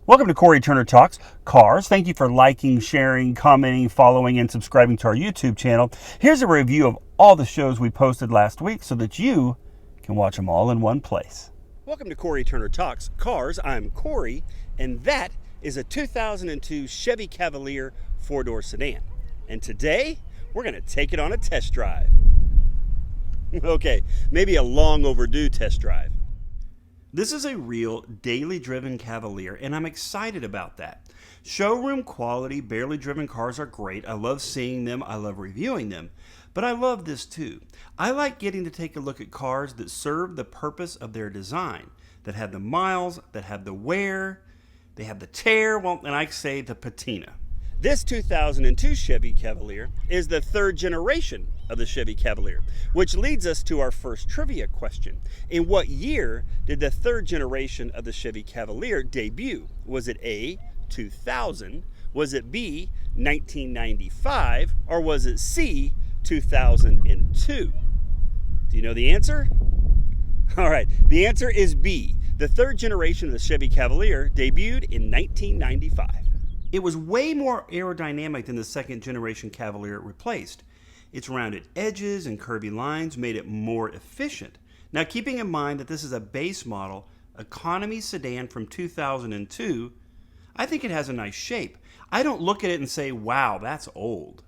Welcome to Cory Turner Talks Cars. Thank you for liking, sharing, commenting, following, and subscribing to our YouTube channel. Here's a review of all the shows we posted last week so that you can watch them all in one place. Welcome to Cory Turner Talks Cars. I'm Cory, and that is a 2002 Chevy Cavalier four-door sedan. And today, we're going to take it on a test drive. Okay, maybe a long overdue test drive. This is a real daily driven Cavalier, and I'm excited about that. Showroom quality, barely driven cars are great. I love seeing them. I love reviewing them. But I love this too. I like getting to take a look at cars that serve the purpose of their design, that have the miles, that have the wear, they have the tear, well, and I say the patina. This 2002 Chevy Cavalier is the third generation of the Chevy Cavalier, which leads us to our first trivia question. In what year did the third generation of the Chevy Cavalier debut? Was it A, 2000, was it B, 1995, or was it C, 2002? Do you know the answer? All right, the answer is B. The third generation of the Chevy Cavalier debuted in 1995. It was way more aerodynamic than the second generation Cavalier it replaced. Its rounded edges and curvy lines made it more efficient. Now, keeping in mind that this is a base model economy sedan from 2002, I think it has a nice shape. I don't look at it and say, wow, that's old.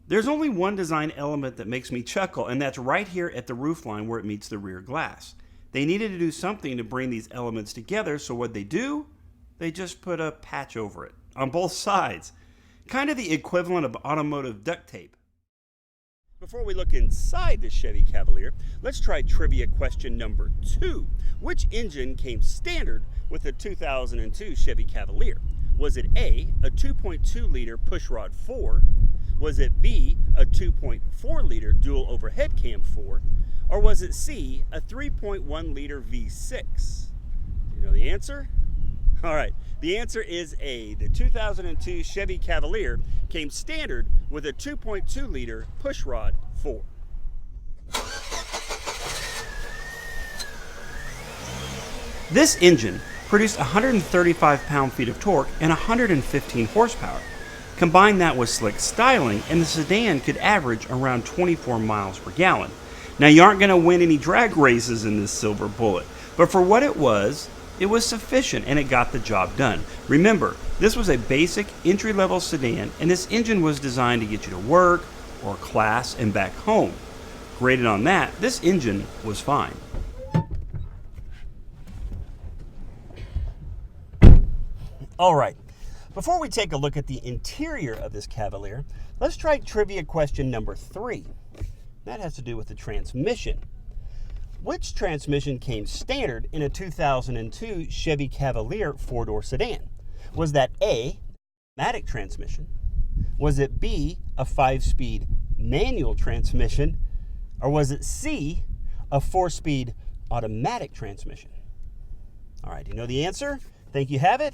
There's only one design element that makes me chuckle, and that's right here at the roofline where it meets the rear glass. They needed to do something to bring these elements together, so what they do? They just put a patch over it on both sides. Kind of the equivalent of automotive duct tape. Before we look inside the Chevy Cavalier, let's try trivia question number 2. Which engine came standard with the 2002 Chevy Cavalier? Was it A, a 2.2-liter pushrod 4? Was it B, a 2.4-liter dual overhead cam 4? Or was it C, a 3.1-liter V6? Do you know the answer? All right, the answer is A. The 2002 Chevy Cavalier came standard with a 2.2-liter pushrod 4. This engine produced 135 pound-feet of torque and 115 horsepower. Combine that with slick styling, and the sedan could average around 24 miles per gallon. Now, you aren't going to win any drag races in this silver bullet, but for what it was sufficient, and it got the job done. Remember, this was a basic entry-level sedan, and this engine was designed to get you to work or class and back home. Graded on that, this engine was fine. All right, before we take a look at the interior of this Cavalier, let's try trivia question number 3. That has to do with the transmission. Which transmission came standard in a 2002 Chevy Cavalier four-door sedan? Was that A, automatic transmission? Was it B, a 5-speed manual transmission? Or was it C, a 4-speed automatic transmission? All right, do you know the answer? Think you have it?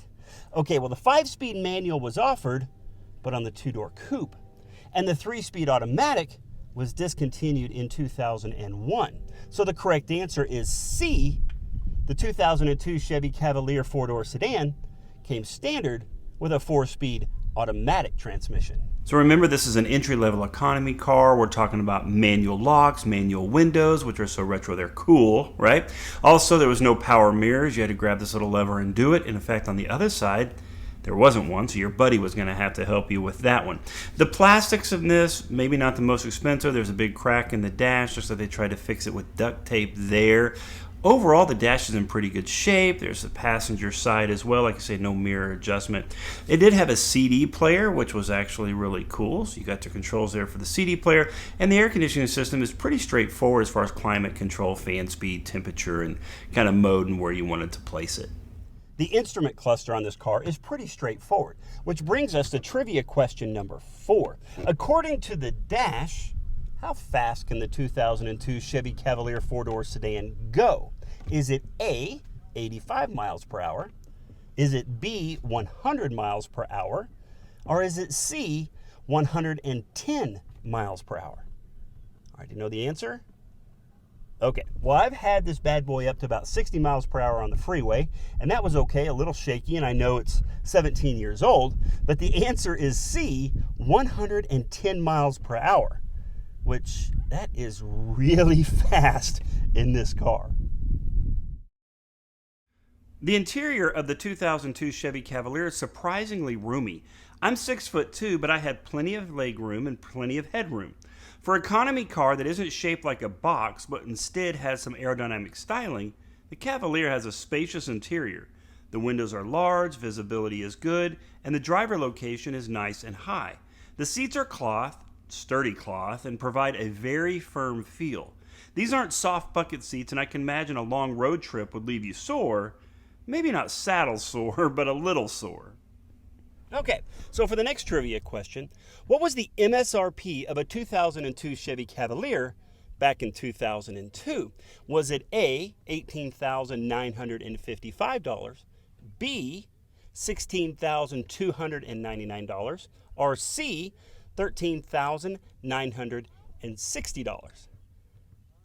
Okay, well, the 5-speed manual was offered, but on the 2-door coupe. And the 3-speed automatic was discontinued in 2001. So the correct answer is C. The 2002 Chevy Cavalier four-door sedan came standard with a 4-speed automatic transmission. So remember, this is an entry-level economy car. We're talking about manual locks, manual windows, which are so retro they're cool, right? Also, there was no power mirrors. You had to grab this little lever and do it. And in fact, on the other side, there wasn't one, so your buddy was going to have to help you with that one. The plastics in this, maybe not the most expensive. There's a big crack in the dash, just so they tried to fix it with duct tape there. Overall, the dash is in pretty good shape. There's the passenger side as well. Like I say, no mirror adjustment. It did have a CD player, which was actually really cool. So you got the controls there for the CD player. And the air conditioning system is pretty straightforward as far as climate control, fan speed, temperature, and kind of mode and where you wanted to place it. The instrument cluster on this car is pretty straightforward, which brings us to trivia question number 4. According to the dash, how fast can the 2002 Chevy Cavalier four-door sedan go? Is it A, 85 miles per hour? Is it B, 100 miles per hour? Or is it C, 110 miles per hour? All right, do you know the answer? Okay, well, I've had this bad boy up to about 60 miles per hour on the freeway, and that was okay, a little shaky, and I know it's 17 years old, but the answer is C, 110 miles per hour, which that is really fast in this car. The interior of the 2002 Chevy Cavalier is surprisingly roomy. I'm 6'2", but I had plenty of leg room and plenty of headroom. For an economy car that isn't shaped like a box, but instead has some aerodynamic styling, the Cavalier has a spacious interior. The windows are large, visibility is good, and the driver location is nice and high. The seats are cloth, sturdy cloth, and provide a very firm feel. These aren't soft bucket seats, and I can imagine a long road trip would leave you sore. Maybe not saddle sore, but a little sore. Okay, so for the next trivia question, what was the MSRP of a 2002 Chevy Cavalier back in 2002? Was it A, $18,955, B, $16,299, or C, $13,960?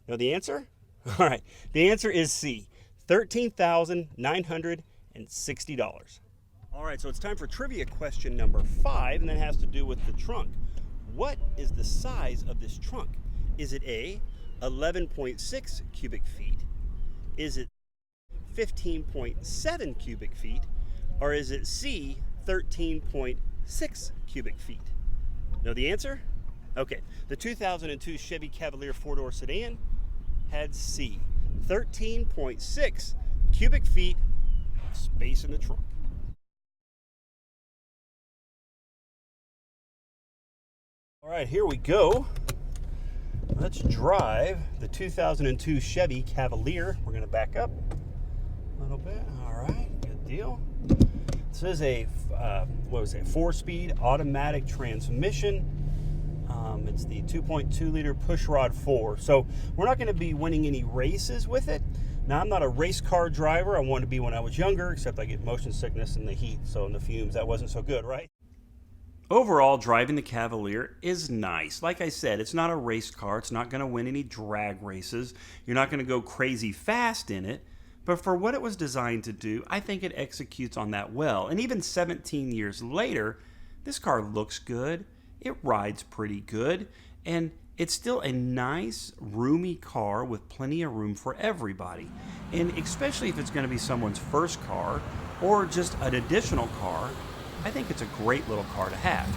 Know the answer? All right, the answer is C, $13,960. All right, so it's time for trivia question number 5, and that has to do with the trunk. What is the size of this trunk? Is it A, 11.6 cubic feet? Is it 15.7 cubic feet? Or is it C, 13.6 cubic feet? Know the answer? Okay, the 2002 Chevy Cavalier 4-door sedan had C, 13.6 cubic feet of space in the trunk. All right, here we go. Let's drive the 2002 Chevy Cavalier. We're gonna back up a little bit. All right, good deal. This is a, 4-speed automatic transmission. It's the 2.2 liter pushrod 4. So we're not gonna be winning any races with it. Now, I'm not a race car driver. I wanted to be when I was younger, except I get motion sickness in the heat. So in the fumes, that wasn't so good, right? Overall, driving the Cavalier is nice. Like I said, it's not a race car. It's not going to win any drag races. You're not going to go crazy fast in it. But for what it was designed to do, I think it executes on that well. And even 17 years later, this car looks good. It rides pretty good. And it's still a nice, roomy car with plenty of room for everybody. And especially if it's going to be someone's first car or just an additional car, I think it's a great little car to have.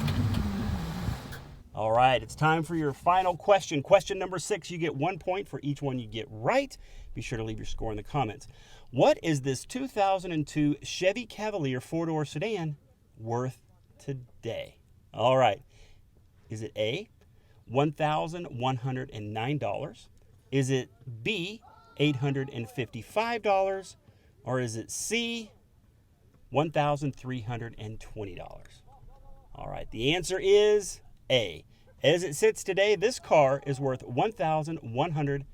All right, it's time for your final question. Question number 6, you get 1 point for each one you get right. Be sure to leave your score in the comments. What is this 2002 Chevy Cavalier 4-door sedan worth today? All right, is it A, $1,109? Is it B, $855? Or is it C, $1,320? All right, the answer is A. As it sits today, this car is worth $1,109.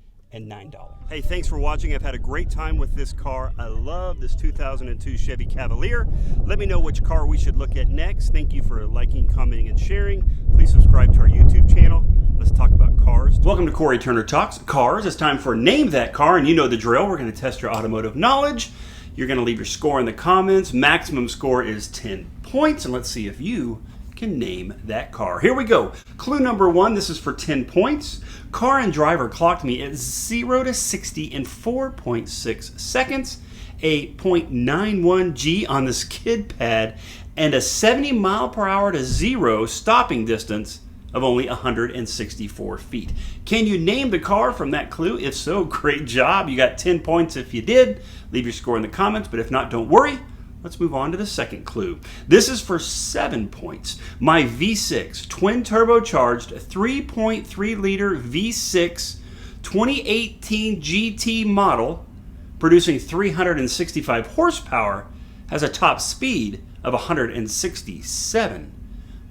Hey, thanks for watching. I've had a great time with this car. I love this 2002 Chevy Cavalier. Let me know which car we should look at next. Thank you for liking, commenting, and sharing. Please subscribe to our YouTube channel. Let's talk about cars. Welcome to Cory Turner Talks Cars. It's time for Name That Car, and you know the drill. We're going to test your automotive knowledge. You're going to leave your score in the comments. Maximum score is 10 points, and let's see if you can name that car. Here we go. Clue number 1, this is for 10 points. Car and driver clocked me at 0 to 60 in 4.6 seconds, a 0.91 G on the skid pad, and a 70 mile per hour to 0 stopping distance of only 164 feet. Can you name the car from that clue? If so, great job. You got 10 points if you did. Leave your score in the comments, but if not, don't worry. Let's move on to the second clue. This is for 7 points. My V6 twin turbocharged 3.3 liter V6 2018 GT model producing 365 horsepower has a top speed of 167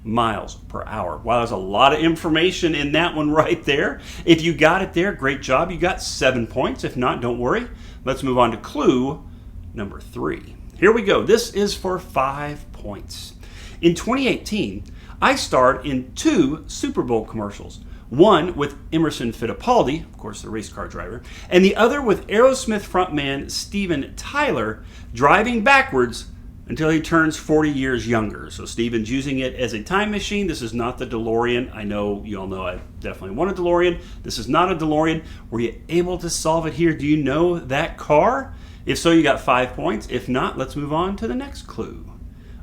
miles per hour. Wow, there's a lot of information in that one right there. If you got it there, great job. You got 7 points. If not, don't worry. Let's move on to clue number 3. Here we go. This is for 5 points. In 2018, I starred in 2 Super Bowl commercials. One with Emerson Fittipaldi, of course the race car driver, and the other with Aerosmith frontman Steven Tyler driving backwards until he turns 40 years younger. So Steven's using it as a time machine. This is not the DeLorean. I know you all know I definitely want a DeLorean. This is not a DeLorean. Were you able to solve it here? Do you know that car? If so, you got 5 points. If not, let's move on to the next clue.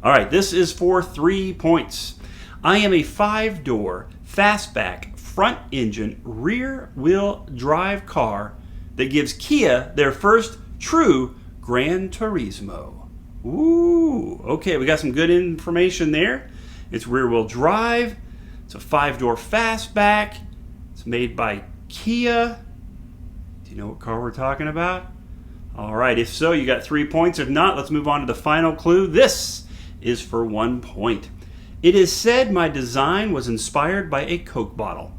All right, this is for 3 points. I am a 5-door, fastback, front engine, rear wheel drive car that gives Kia their first true Gran Turismo. Ooh, okay, we got some good information there. It's rear wheel drive. It's a 5-door fastback. It's made by Kia. Do you know what car we're talking about? All right, if so, you got 3 points. If not, let's move on to the final clue. This is for 1 point. It is said my design was inspired by a Coke bottle,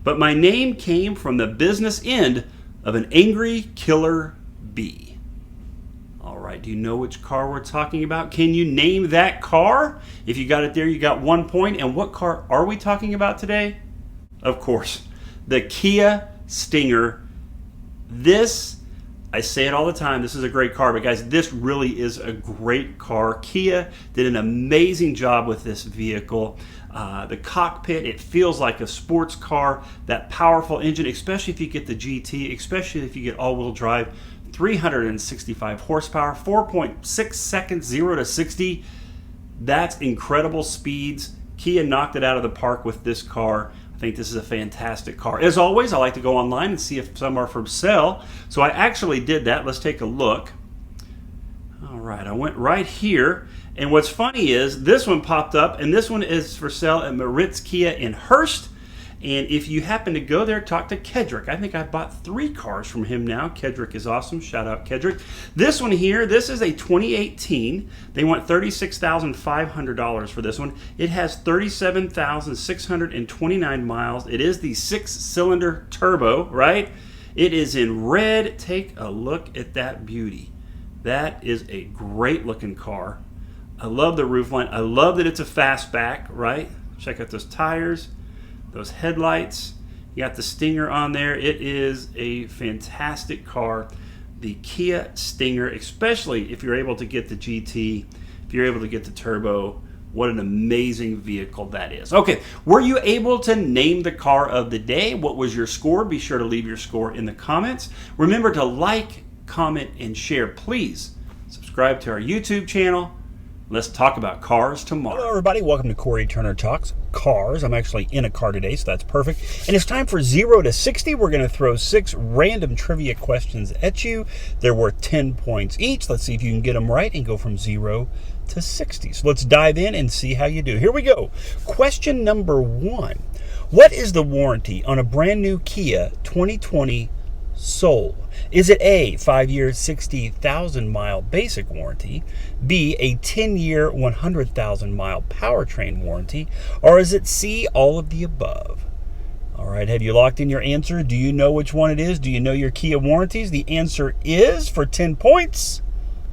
but my name came from the business end of an angry killer bee. All right, do you know which car we're talking about? Can you name that car? If you got it there, you got 1 point. And what car are we talking about today? Of course, the Kia Stinger. This, I say it all the time, this is a great car, but guys, this really is a great car. Kia did an amazing job with this vehicle. The cockpit, it feels like a sports car. That powerful engine, especially if you get the GT, especially if you get all-wheel drive, 365 horsepower, 4.6 seconds, 0 to 60. That's incredible speeds. Kia knocked it out of the park with this car. I think this is a fantastic car. As always, I like to go online and see if some are for sale. So I actually did that. Let's take a look. All right, I went right here. And what's funny is this one popped up, and this one is for sale at Moritz Kia in Hearst. And if you happen to go there, talk to Kedrick. I think I bought 3 cars from him now. Kedrick is awesome. Shout out Kedrick. This one here, this is a 2018. They want $36,500 for this one. It has 37,629 miles. It is the 6-cylinder turbo, right? It is in red. Take a look at that beauty. That is a great looking car. I love the roofline. I love that it's a fastback, right? Check out those tires. Those headlights, you got the Stinger on there. It is a fantastic car, the Kia Stinger, especially if you're able to get the GT, if you're able to get the turbo. What an amazing vehicle that is. Okay, were you able to name the car of the day? What was your score? Be sure to leave your score in the comments. Remember to like, comment, and share. Please subscribe to our YouTube channel. Let's talk about cars tomorrow. Hello, everybody. Welcome to Cory Turner Talks Cars. I'm actually in a car today, so that's perfect. And it's time for 0 to 60. We're going to throw 6 random trivia questions at you. They're worth 10 points each. Let's see if you can get them right and go from 0 to 60. So let's dive in and see how you do. Here we go. Question number 1. What is the warranty on a brand new Kia 2020 Soul? Is it A, 5-year, 60,000-mile basic warranty, B, a 10-year, 100,000-mile powertrain warranty, or is it C, all of the above? All right, have you locked in your answer? Do you know which one it is? Do you know your Kia warranties? The answer is, for 10 points,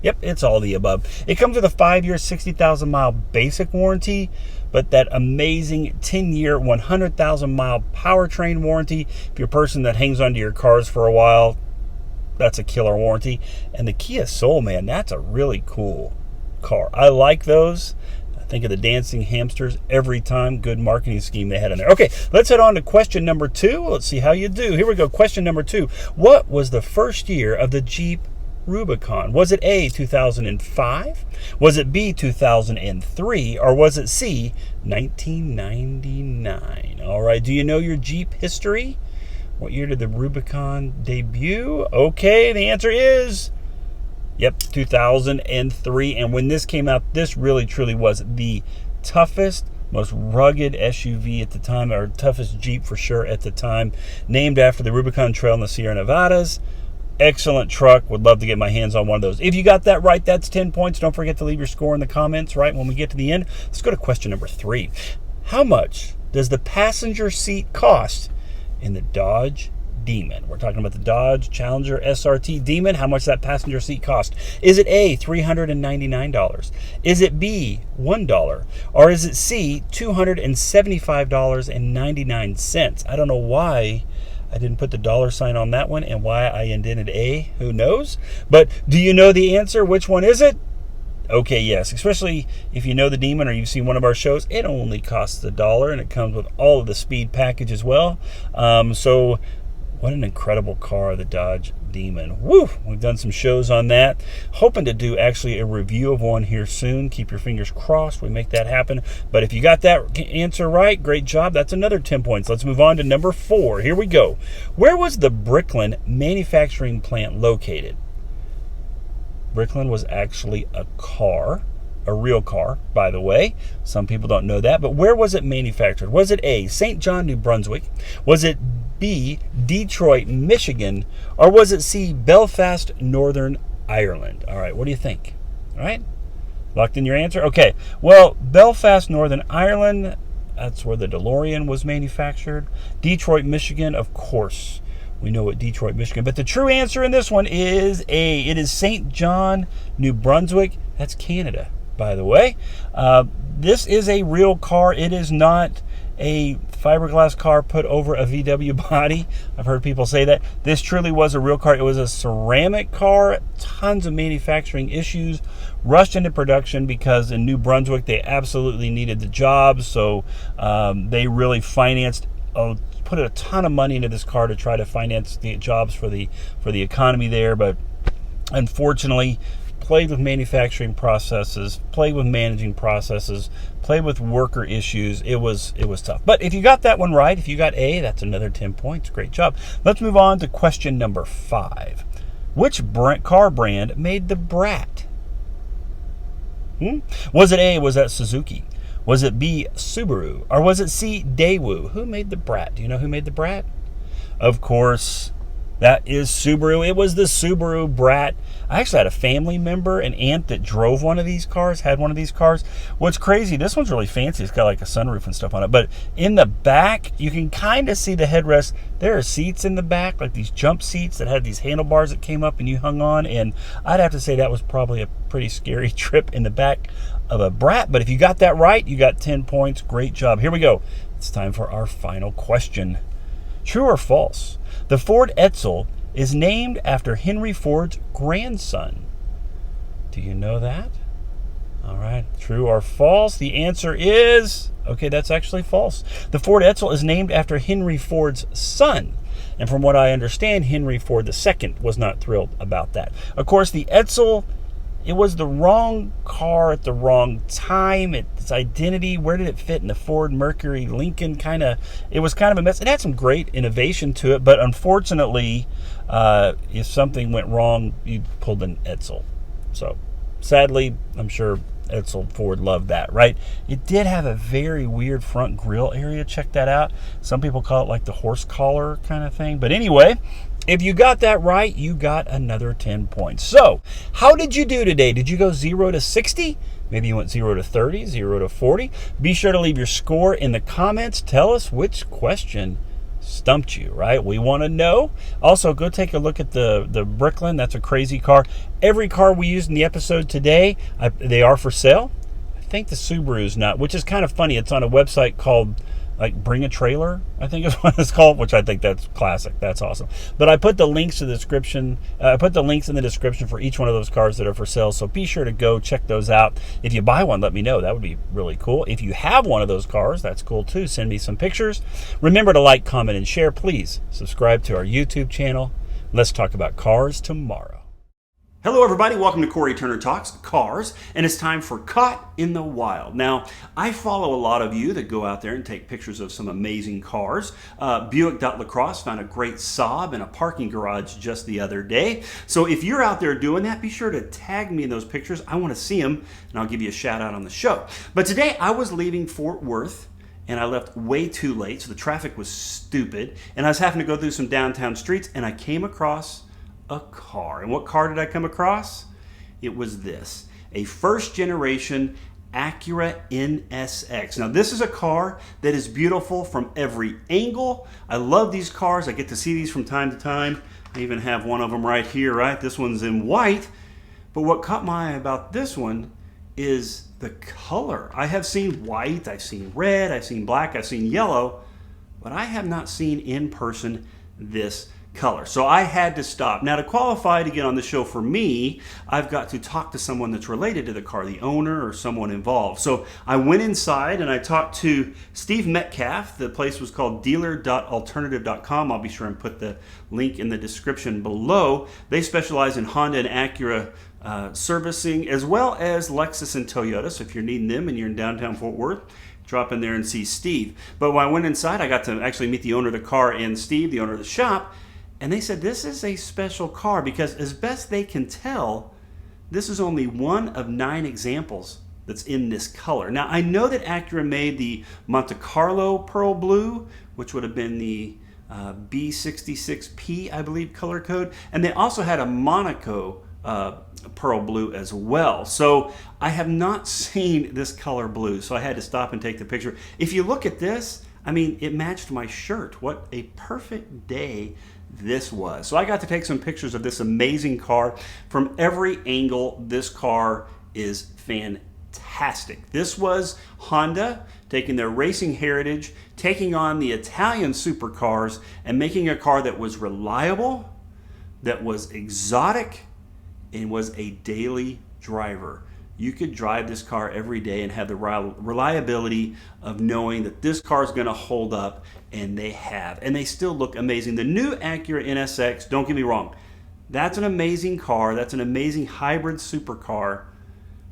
yep, it's all the above. It comes with a 5-year, 60,000-mile basic warranty, but that amazing 10-year, 100,000-mile powertrain warranty. If you're a person that hangs onto your cars for a while, that's a killer warranty. And the Kia Soul, man, that's a really cool car. I like those. I think of the dancing hamsters every time. Good marketing scheme they had in there. Okay, let's head on to question number 2. Let's see how you do. Here we go. Question number 2. What was the first year of the Jeep Rubicon? Was it A, 2005? Was it B, 2003? Or was it C, 1999? All right, do you know your Jeep history? What year did the Rubicon debut? Okay, the answer is, yep, 2003. And when this came out, this really truly was the toughest, most rugged SUV at the time, or toughest Jeep for sure at the time, named after the Rubicon Trail in the Sierra Nevadas. Excellent truck. Would love to get my hands on one of those. If you got that right, that's 10 points. Don't forget to leave your score in the comments right when we get to the end. Let's go to question number 3. How much does the passenger seat cost in the Dodge Demon. We're talking about the Dodge Challenger SRT Demon. How much that passenger seat cost? Is it A, $399? Is it B, $1? Or is it C, $275.99? I don't know why I didn't put the dollar sign on that one and why I indented A. Who knows? But do you know the answer? Which one is it? Okay, yes, especially if you know the Demon or you've seen one of our shows, it only costs $1 and it comes with all of the speed package as well. So what an incredible car, the Dodge Demon. Woo! We've done some shows on that. Hoping to do actually a review of one here soon. Keep your fingers crossed we make that happen. But if you got that answer right, great job. That's another 10 points. Let's move on to number 4. Here we go. Where was the Bricklin manufacturing plant located? Bricklin was actually a car, a real car, by the way. Some people don't know that. But where was it manufactured? Was it A, St. John, New Brunswick? Was it B, Detroit, Michigan? Or was it C, Belfast, Northern Ireland? All right, what do you think? All right, locked in your answer? Okay, well, Belfast, Northern Ireland, that's where the DeLorean was manufactured. Detroit, Michigan, of course. We know what Detroit, Michigan. But the true answer in this one is A. It is St. John, New Brunswick. That's Canada, by the way. This is a real car. It is not a fiberglass car put over a VW body. I've heard people say that. This truly was a real car. It was a ceramic car. Tons of manufacturing issues. Rushed into production because in New Brunswick, they absolutely needed the jobs. So they really financed put a ton of money into this car to try to finance the jobs for the economy there, but unfortunately played with manufacturing processes, played with managing processes, played with worker issues. It was tough. But if you got that one right, if you got A, that's another 10 points. Great job. Let's move on to question number 5. Which car brand made the Brat? Was it A, was that Suzuki? Was it B, Subaru? Or was it C, Daewoo? Who made the Brat? Do you know who made the Brat? Of course, that is Subaru. It was the Subaru Brat. I actually had a family member, an aunt that drove one of these cars, had one of these cars. What's crazy, this one's really fancy. It's got like a sunroof and stuff on it. But in the back, you can kind of see the headrest. There are seats in the back, like these jump seats that had these handlebars that came up and you hung on. And I'd have to say that was probably a pretty scary trip in the back of a Brat. But if you got that right, you got 10 points. Great job. Here we go. It's time for our final question. True or false? The Ford Edsel is named after Henry Ford's grandson. Do you know that? All right. True or false? The answer is, okay, that's actually false. The Ford Edsel is named after Henry Ford's son. And from what I understand, Henry Ford II was not thrilled about that. Of course, the Edsel, it was the wrong car at the wrong time. Its identity, where did it fit in the Ford, Mercury, Lincoln? It was kind of a mess. It had some great innovation to it, but unfortunately, if something went wrong, you pulled an Edsel. So sadly, I'm sure Edsel Ford loved that, right? It did have a very weird front grille area. Check that out. Some people call it like the horse collar kind of thing. But anyway, if you got that right, you got another 10 points. So, how did you do today? Did you go 0 to 60? Maybe you went 0 to 30, 0 to 40. Be sure to leave your score in the comments. Tell us which question stumped you, right? We want to know. Also, go take a look at the Bricklin. That's a crazy car. Every car we used in the episode today, they are for sale. I think the Subaru's not, which is kind of funny. It's on a website called like Bring a Trailer, I think is what it's called, which I think that's classic. That's awesome. But I put the links to the description. I put the links in the description for each one of those cars that are for sale. So be sure to go check those out. If you buy one, let me know. That would be really cool. If you have one of those cars, that's cool too. Send me some pictures. Remember to like, comment, and share. Please subscribe to our YouTube channel. Let's talk about cars tomorrow. Hello everybody, welcome to Cory Turner Talks Cars, and it's time for Caught in the Wild. Now, I follow a lot of you that go out there and take pictures of some amazing cars. Buick.Lacrosse found a great Saab in a parking garage just the other day. So if you're out there doing that, be sure to tag me in those pictures. I want to see them, and I'll give you a shout out on the show. But today I was leaving Fort Worth, and I left way too late, so the traffic was stupid, and I was having to go through some downtown streets, and I came across a car. And what car did I come across? It was this, a first generation Acura NSX. Now this is a car that is beautiful from every angle. I love these cars. I get to see these from time to time. I even have one of them right here, right? This one's in white. But what caught my eye about this one is the color. I have seen white, I've seen red, I've seen black, I've seen yellow, but I have not seen in person this color. So I had to stop. Now to qualify to get on the show for me, I've got to talk to someone that's related to the car, the owner or someone involved. So I went inside and I talked to Steve Metcalf. The place was called dealer.alternative.com. I'll be sure and put the link in the description below. They specialize in Honda and Acura servicing, as well as Lexus and Toyota. So if you're needing them and you're in downtown Fort Worth, drop in there and see Steve. But when I went inside, I got to actually meet the owner of the car and Steve, the owner of the shop. And they said this is a special car because as best they can tell, this is only one of 9 examples that's in this color. Now, I know that Acura made the Monte Carlo Pearl Blue, which would have been the B66P, I believe, color code. And they also had a Monaco Pearl Blue as well. So I have not seen this color blue, so I had to stop and take the picture. If you look at this, I mean, it matched my shirt. What a perfect day this was. So I got to take some pictures of this amazing car. From every angle, this car is fantastic. This was Honda taking their racing heritage, taking on the Italian supercars, and making a car that was reliable, that was exotic, and was a daily driver. You could drive this car every day and have the reliability of knowing that this car is going to hold up, and they have. And they still look amazing. The new Acura NSX, don't get me wrong, that's an amazing car. That's an amazing hybrid supercar.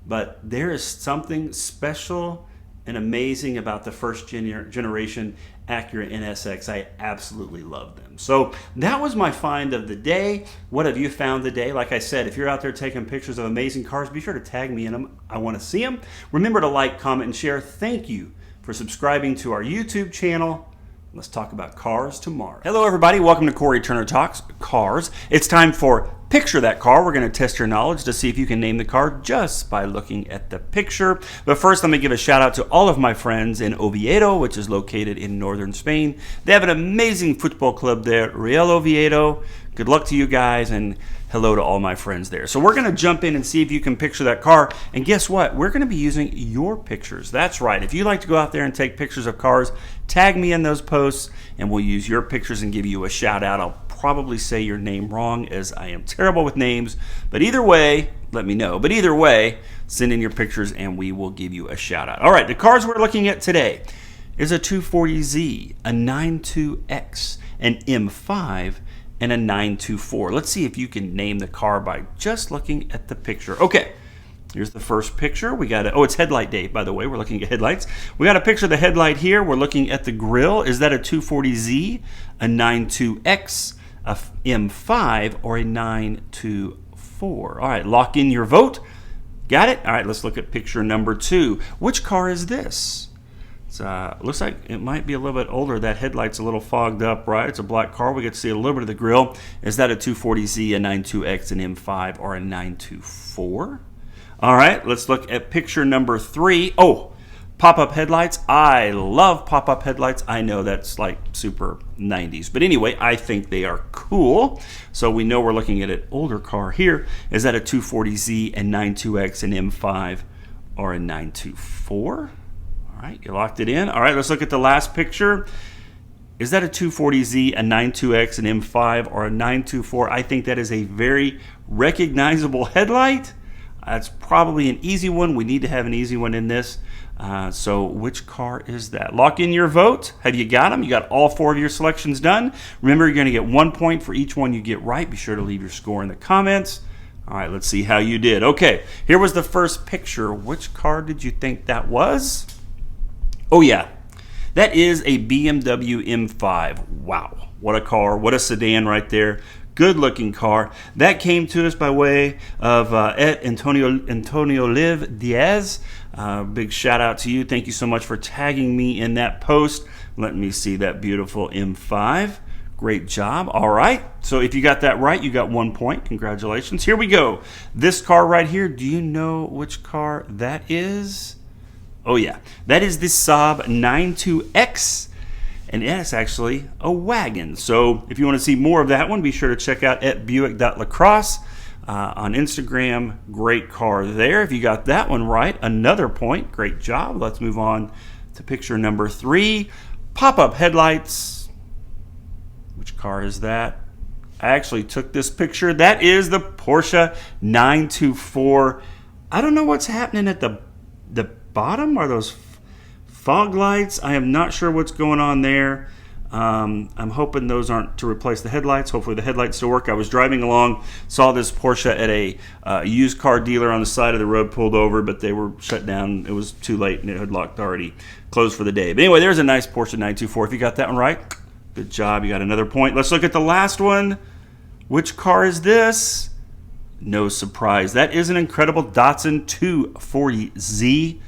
But there is something special and amazing about the first generation Acura NSX. I absolutely love them. So that was my find of the day. What have you found today? Like I said, if you're out there taking pictures of amazing cars, be sure to tag me in them. I want to see them. Remember to like, comment, and share. Thank you for subscribing to our YouTube channel. Let's talk about cars tomorrow. Hello, everybody. Welcome to Cory Turner Talks Cars. It's time for Picture That Car. We're going to test your knowledge to see if you can name the car just by looking at the picture. But first, let me give a shout out to all of my friends in Oviedo, which is located in northern Spain. They have an amazing football club there, Real Oviedo. Good luck to you guys, and hello to all my friends there. So we're going to jump in and see if you can picture that car. And guess what? We're going to be using your pictures. That's right. If you like to go out there and take pictures of cars, tag me in those posts, and we'll use your pictures and give you a shout out. I'll probably say your name wrong, as I am terrible with names. But either way, let me know. But either way, send in your pictures, and we will give you a shout out. All right, the cars we're looking at today is a 240Z, a 92X, an M5, and a 924. Let's see if you can name the car by just looking at the picture. Okay, here's the first picture. We got it's headlight day, by the way. We're looking at headlights. We got a picture of the headlight here. We're looking at the grille. Is that a 240Z, a 92X, a M5, or a 924? All right, lock in your vote. Got it? All right, let's look at picture number 2. Which car is this? Looks like it might be a little bit older. That headlight's a little fogged up, right? It's a black car. We get to see a little bit of the grille. Is that a 240Z, a 92X, an M5, or a 924? All right, let's look at picture number 3. Oh, pop-up headlights. I love pop-up headlights. I know that's like super 90s. But anyway, I think they are cool. So we know we're looking at an older car here. Is that a 240Z, a 92X, an M5, or a 924? All right, you locked it in. All right, let's look at the last picture. Is that a 240Z, a 92X, an M5, or a 924? I think that is a very recognizable headlight. That's probably an easy one. We need to have an easy one in this. So which car is that? Lock in your vote. Have you got them? You got all 4 of your selections done. Remember, you're going to get 1 point for each one you get right. Be sure to leave your score in the comments. All right, let's see how you did. Okay, here was the first picture. Which car did you think that was? Oh, yeah. That is a BMW M5. Wow. What a car. What a sedan right there. Good looking car. That came to us by way of Antonio Liv Diaz. Big shout out to you. Thank you so much for tagging me in that post. Let me see that beautiful M5. Great job. All right. So if you got that right, you got 1 point. Congratulations. Here we go. This car right here. Do you know which car that is? Oh yeah, that is the Saab 92X, and it's actually a wagon. So if you want to see more of that one, be sure to check out at Buick.lacrosse on Instagram. Great car there. If you got that one right, another point. Great job. Let's move on to picture number 3. Pop-up headlights. Which car is that? I actually took this picture. That is the Porsche 924. I don't know what's happening at the bottom. Are those fog lights? I am not sure what's going on there. I'm hoping those aren't to replace the headlights. Hopefully the headlights still work. I was driving along, saw this Porsche at a used car dealer on the side of the road, pulled over, but they were shut down. It was too late and it had locked already closed for the day. But anyway, there's a nice Porsche 924. If you got that one right, good job. You got another point. Let's look at the last one. Which car is this? No surprise. That is an incredible Datsun 240Z.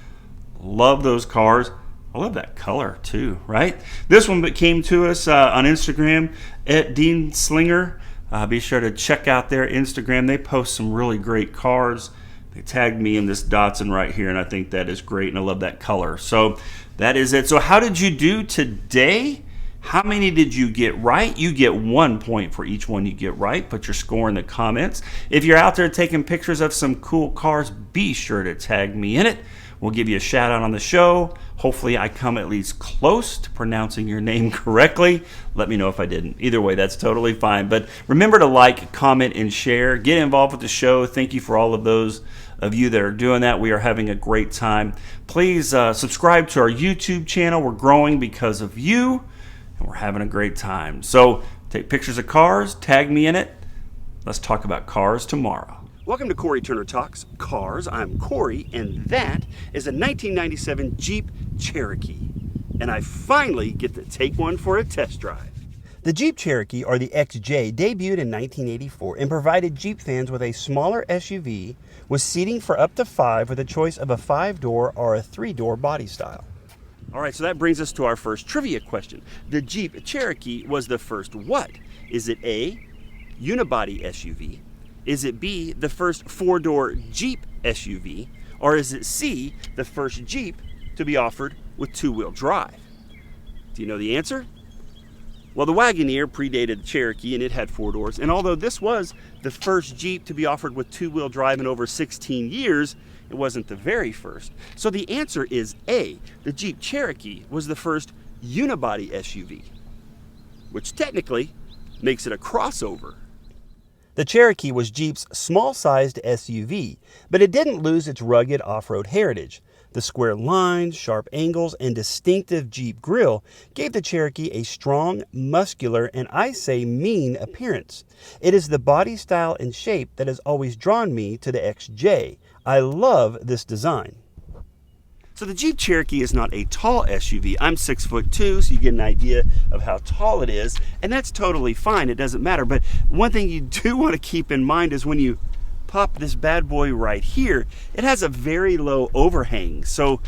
Love those cars. I love that color too, right? This one came to us on Instagram at Dean Slinger. Be sure to check out their Instagram. They post some really great cars. They tagged me in this Datsun right here, and I think that is great, and I love that color. So that is it. So how did you do today? How many did you get right? You get 1 point for each one you get right. Put your score in the comments. If you're out there taking pictures of some cool cars, be sure to tag me in it. We'll give you a shout out on the show. Hopefully I come at least close to pronouncing your name correctly. Let me know if I didn't. Either way, that's totally fine. But remember to like, comment, and share. Get involved with the show. Thank you for all of those of you that are doing that. We are having a great time. Please subscribe to our YouTube channel. We're growing because of you, and we're having a great time. So take pictures of cars, tag me in it. Let's talk about cars tomorrow. Welcome to Cory Turner Talks Cars. I'm Cory, and that is a 1997 Jeep Cherokee. And I finally get to take one for a test drive. The Jeep Cherokee, or the XJ, debuted in 1984 and provided Jeep fans with a smaller SUV with seating for up to 5 with a choice of a 5-door or a 3-door body style. All right, so that brings us to our first trivia question. The Jeep Cherokee was the first what? Is it A, unibody SUV? Is it B, the first 4-door Jeep SUV? Or is it C, the first Jeep to be offered with 2-wheel drive? Do you know the answer? Well, the Wagoneer predated the Cherokee, and it had 4 doors. And although this was the first Jeep to be offered with 2-wheel drive in over 16 years, it wasn't the very first. So the answer is A. The Jeep Cherokee was the first unibody SUV, which technically makes it a crossover. The Cherokee was Jeep's small-sized SUV, but it didn't lose its rugged off-road heritage. The square lines, sharp angles, and distinctive Jeep grille gave the Cherokee a strong, muscular, and I say mean appearance. It is the body style and shape that has always drawn me to the XJ. I love this design. So the Jeep Cherokee is not a tall SUV. I'm 6'2", so you get an idea of how tall it is, and that's totally fine. It doesn't matter. But one thing you do want to keep in mind is when you pop this bad boy right here, it has a very low overhang. So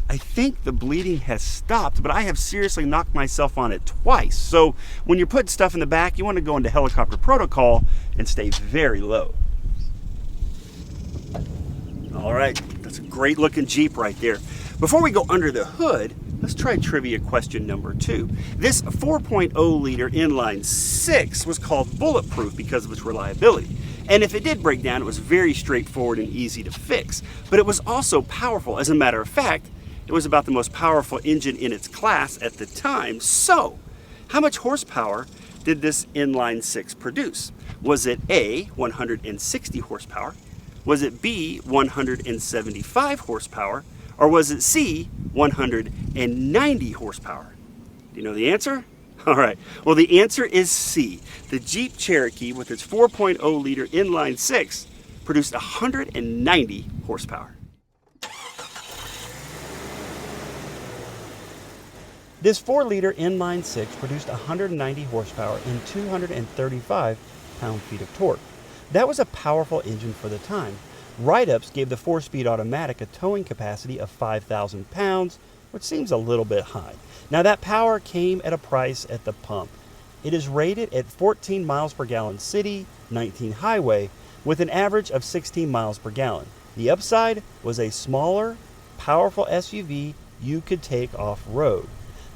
I think the bleeding has stopped, but I have seriously knocked myself on it twice. So when you're putting stuff in the back, you want to go into helicopter protocol and stay very low. All right, that's a great looking Jeep right there. Before we go under the hood, let's try trivia question number 2. This 4.0 liter inline 6 was called bulletproof because of its reliability. And if it did break down, it was very straightforward and easy to fix. But it was also powerful. As a matter of fact, it was about the most powerful engine in its class at the time. So, how much horsepower did this inline 6 produce? Was it A, 160 horsepower? Was it B, 175 horsepower? Or was it C, 190 horsepower? Do you know the answer? All right, well the answer is C. The Jeep Cherokee with its 4.0 liter inline 6 produced 190 horsepower. This 4-liter inline 6 produced 190 horsepower and 235 pound-feet of torque. That was a powerful engine for the time. Write-ups gave the 4-speed automatic a towing capacity of 5,000 pounds, which seems a little bit high. Now that power came at a price at the pump. It is rated at 14 miles per gallon city, 19 highway, with an average of 16 miles per gallon. The upside was a smaller, powerful SUV you could take off-road.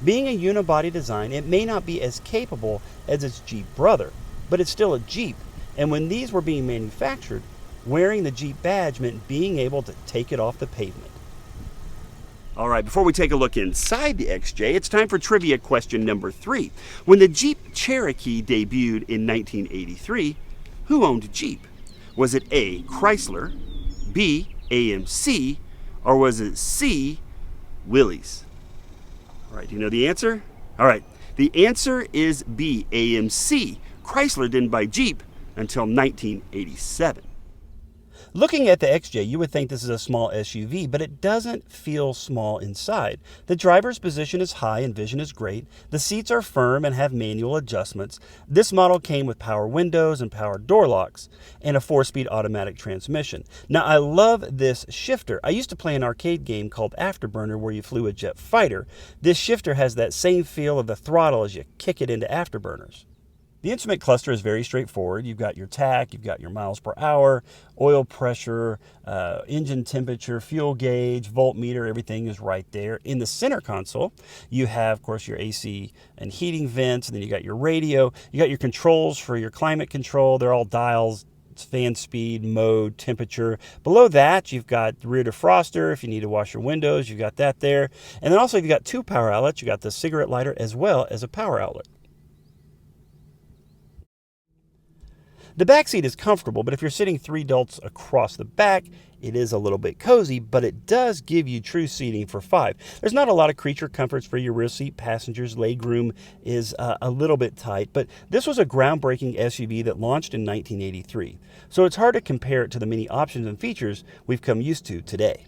Being a unibody design, it may not be as capable as its Jeep brother, but it's still a Jeep. And when these were being manufactured, wearing the Jeep badge meant being able to take it off the pavement. All right, before we take a look inside the XJ, it's time for trivia question number 3. When the Jeep Cherokee debuted in 1983, who owned Jeep? Was it A, Chrysler, B, AMC, or was it C, Willys? All right, do you know the answer? All right, the answer is B, AMC. Chrysler didn't buy Jeep until 1987. Looking at the XJ, you would think this is a small SUV, but it doesn't feel small inside. The driver's position is high and vision is great. The seats are firm and have manual adjustments. This model came with power windows and power door locks and a 4-speed automatic transmission. Now, I love this shifter. I used to play an arcade game called Afterburner where you flew a jet fighter. This shifter has that same feel of the throttle as you kick it into Afterburners. The instrument cluster is very straightforward. You've got your tach, you've got your miles per hour, oil pressure, engine temperature, fuel gauge, voltmeter, everything is right there. In the center console, you have, of course, your AC and heating vents, and then you got your radio. You got your controls for your climate control. They're all dials. It's fan speed, mode, temperature. Below that, you've got the rear defroster. If you need to wash your windows, you've got that there. And then also, you've got 2 power outlets. You've got the cigarette lighter as well as a power outlet. The back seat is comfortable, but if you're sitting 3 adults across the back, it is a little bit cozy, but it does give you true seating for 5. There's not a lot of creature comforts for your rear seat passengers. Legroom is a little bit tight, but this was a groundbreaking SUV that launched in 1983. So it's hard to compare it to the many options and features we've come used to today.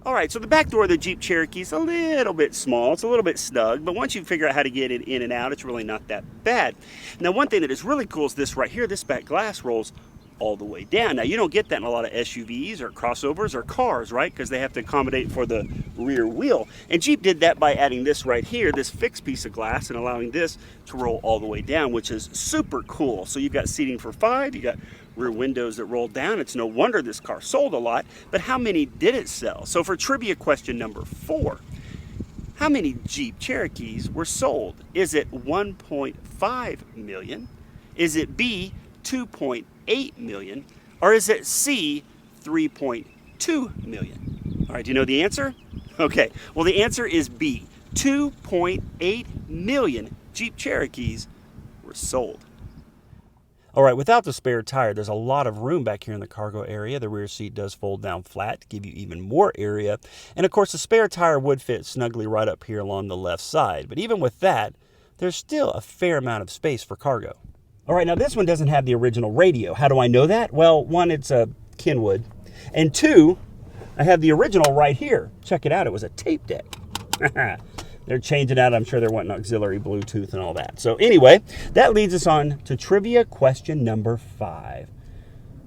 All right, so the back door of the Jeep Cherokee is a little bit small. It's a little bit snug, but once you figure out how to get it in and out, it's really not that bad. Now, one thing that is really cool is this right here. This back glass rolls all the way down. Now, you don't get that in a lot of SUVs or crossovers or cars, right? Because they have to accommodate for the rear wheel. And Jeep did that by adding this right here, this fixed piece of glass, and allowing this to roll all the way down, which is super cool. So you've got seating for 5, you got rear windows that roll down. It's no wonder this car sold a lot, but how many did it sell? So for trivia question number 4, how many Jeep Cherokees were sold? Is it 1.5 million? Is it B, 2.8 million? Or is it C, 3.2 million? All right, do you know the answer? Okay, well, the answer is B, 2.8 million Jeep Cherokees were sold. All right, without the spare tire, there's a lot of room back here in the cargo area. The rear seat does fold down flat to give you even more area. And of course, the spare tire would fit snugly right up here along the left side. But even with that, there's still a fair amount of space for cargo. All right, now this one doesn't have the original radio. How do I know that? Well, 1, it's a Kenwood. And 2, I have the original right here. Check it out, it was a tape deck. They're changing out. I'm sure they're wanting auxiliary Bluetooth and all that. So anyway, that leads us on to trivia question number 5.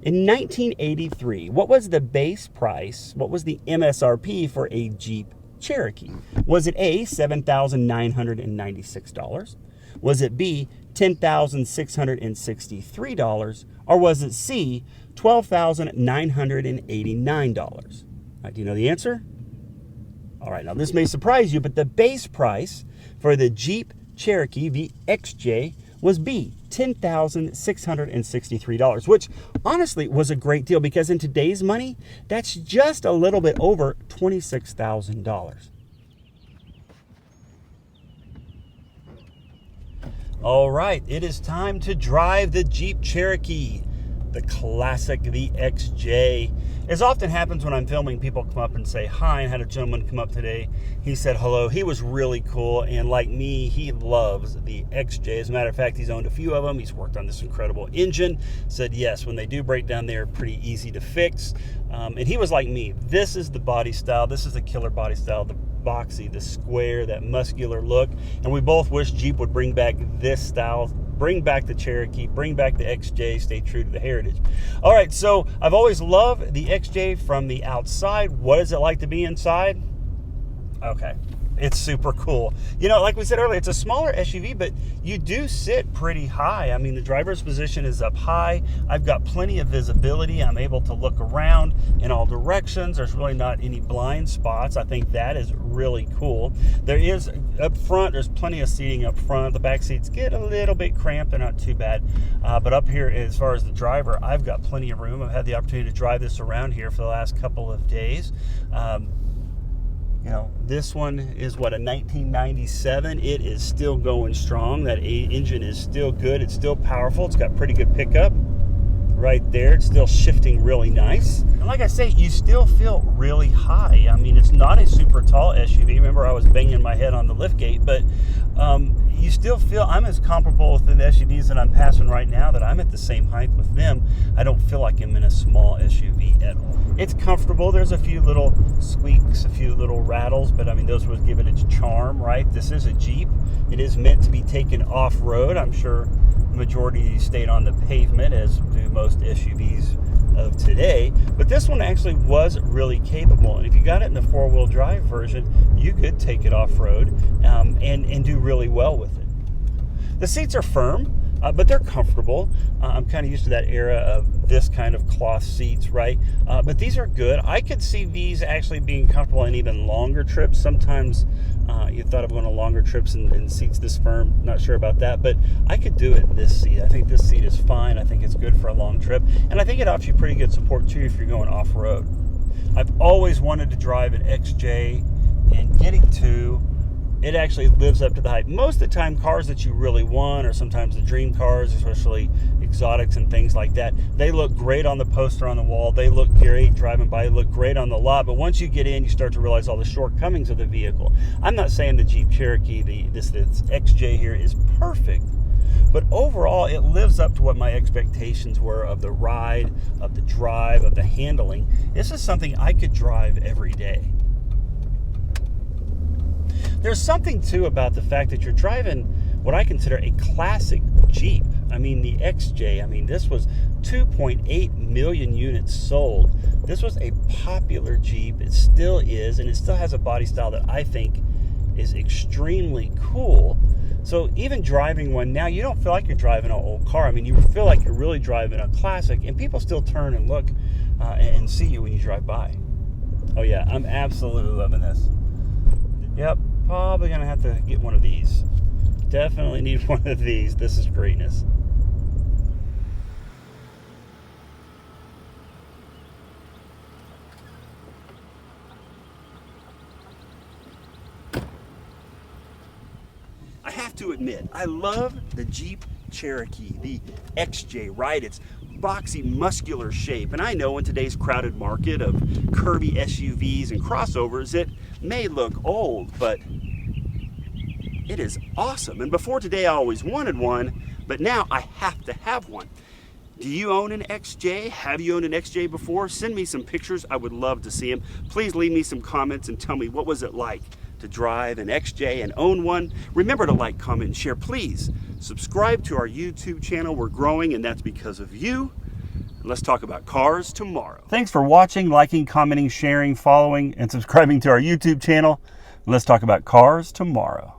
In 1983, what was the base price, what was the MSRP for a Jeep Cherokee? Was it A, $7,996? Was it B, $10,663? Or was it C, $12,989? Do you know the answer? All right, now this may surprise you, but the base price for the Jeep Cherokee, the XJ, was B, $10,663, which honestly was a great deal because in today's money, that's just a little bit over $26,000. All right, it is time to drive the Jeep Cherokee, the classic, the XJ. As often happens when I'm filming, people come up and say hi, and had a gentleman come up today. He said hello. He was really cool, and like me, he loves the XJ. As a matter of fact, he's owned a few of them. He's worked on this incredible engine. Said yes, when they do break down, they're pretty easy to fix. And he was like me. This is the body style. This is the killer body style, the boxy, the square, that muscular look. And we both wish Jeep would bring back this style. Bring back the Cherokee, bring back the XJ, stay true to the heritage. All right, so I've always loved the XJ from the outside. What is it like to be inside? Okay, it's super cool. You know, like we said earlier, it's a smaller SUV, but you do sit pretty high. I mean, the driver's position is up high. I've got plenty of visibility. I'm able to look around in all directions. There's really not any blind spots. I think that is really cool. There is up front, there's plenty of seating up front. The back seats get a little bit cramped. They're not too bad. But up here, as far as the driver, I've got plenty of room. I've had the opportunity to drive this around here for the last couple of days. You know, this one is what, a 1997. It is still going strong. That engine is still good. It's still powerful. It's got pretty good pickup right there. It's still shifting really nice. And like I say, you still feel really high. I mean, it's not a super tall SUV. Remember, I was banging my head on the liftgate, but you still feel, I'm as comparable with the SUVs that I'm passing right now, that I'm at the same height with them. I don't feel like I'm in a small SUV at all. It's comfortable. There's a few little squeaks, a few little rattles, but I mean, those would give it its charm, right? This is a Jeep. It is meant to be taken off-road. I'm sure the majority stayed on the pavement, as do most SUVs of today, but this one actually was really capable, and if you got it in the four-wheel drive version, you could take it off-road and do really well with it. The seats are firm, but they're comfortable. I'm kind of used to that era of this kind of cloth seats, right? But these are good. I could see these actually being comfortable in even longer trips. Sometimes you thought of going on longer trips and seats this firm. Not sure about that, but I could do it in this seat. I think this seat is fine. I think it's good for a long trip, and I think it offers you pretty good support too if you're going off-road. I've always wanted to drive an XJ, and getting to it actually lives up to the hype. Most of the time, cars that you really want, or sometimes the dream cars, especially exotics and things like that, they look great on the poster on the wall. They look great driving by. They look great on the lot. But once you get in, you start to realize all the shortcomings of the vehicle. I'm not saying the Jeep Cherokee, this XJ here, is perfect. But overall, it lives up to what my expectations were of the ride, of the drive, of the handling. This is something I could drive every day. There's something, too, about the fact that you're driving what I consider a classic Jeep. I mean, the XJ, I mean, this was 2.8 million units sold. This was a popular Jeep. It still is, and it still has a body style that I think is extremely cool. So even driving one now, you don't feel like you're driving an old car. I mean, you feel like you're really driving a classic, and people still turn and look and see you when you drive by. Oh, yeah, I'm absolutely loving this. Yep. Probably going to have to get one of these. Definitely need one of these. This is greatness. I have to admit, I love the Jeep Cherokee, the XJ, right? It's boxy, muscular shape. And I know in today's crowded market of curvy SUVs and crossovers, it may look old, but it is awesome. And before today, I always wanted one, but now I have to have one. Do you own an XJ? Have you owned an XJ before? Send me some pictures. I would love to see them. Please leave me some comments and tell me, what was it like to drive an XJ and own one? Remember to like, comment, and share. Please subscribe to our YouTube channel. We're growing, and that's because of you. Let's talk about cars tomorrow. Thanks for watching, liking, commenting, sharing, following, and subscribing to our YouTube channel. Let's talk about cars tomorrow.